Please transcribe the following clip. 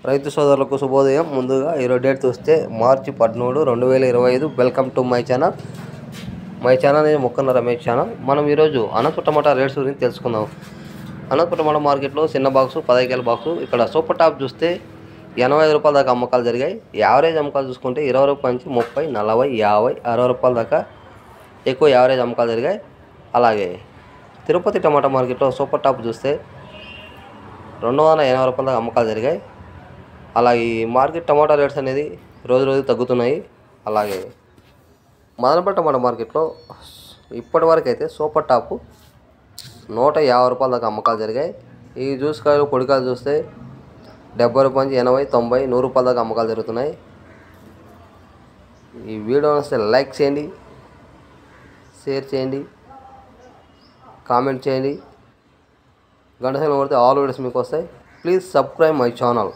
రైతు సోదరులకు శుభోదయం. ముందుగా ఈరోజు డేట్ చూస్తే మార్చి 13, 2025. Welcome to my channel. అనేది మొక్కన్న రమేష్ ఛానల్. మనం ఈరోజు అనంతపురం టమాటా రేట్స్ గురించి తెలుసుకుందాం. అనంతపురం టమాటా మార్కెట్లో చిన్న బాక్సు 15 కిలో బాక్సు. ఇక్కడ సూపర్ టాప్ చూస్తే 85 రూపాయల దాకా అమ్మకాలు జరిగాయి. యావరేజ్ అమ్మకాలు చూసుకుంటే 20 రూపాయల నుంచి 30, 40, 50, 60 రూపాయల దాకా ఎక్కువ యావరేజ్ అమ్మకాలు జరిగాయి. అలాగే తిరుపతి టమాటా మార్కెట్లో సూపర్ టాప్ చూస్తే 280 రూపాయల దాకా అమ్మకాలు జరిగాయి. అలాగే ఈ మార్కెట్ టమాటా రేట్స్ అనేది రోజు తగ్గుతున్నాయి. అలాగే మదనపల్లి టమాటా మార్కెట్లో ఇప్పటి వరకు అయితే సూపర్ టాప్ 150 రూపాయల దాకా అమ్మకాలు జరిగాయి. ఈ జ్యూస్ కాయలు పొడికాయలు చూస్తే 70 రూపాయల నుంచి 80, 90, 100 రూపాయల దాకా అమ్మకాలు జరుగుతున్నాయి. ఈ వీడియో వస్తే లైక్ చేయండి, షేర్ చేయండి, కామెంట్ చేయండి. గంట సేపు కొడితే ఆల్ వీడియోస్ మీకు వస్తాయి. Please subscribe my channel.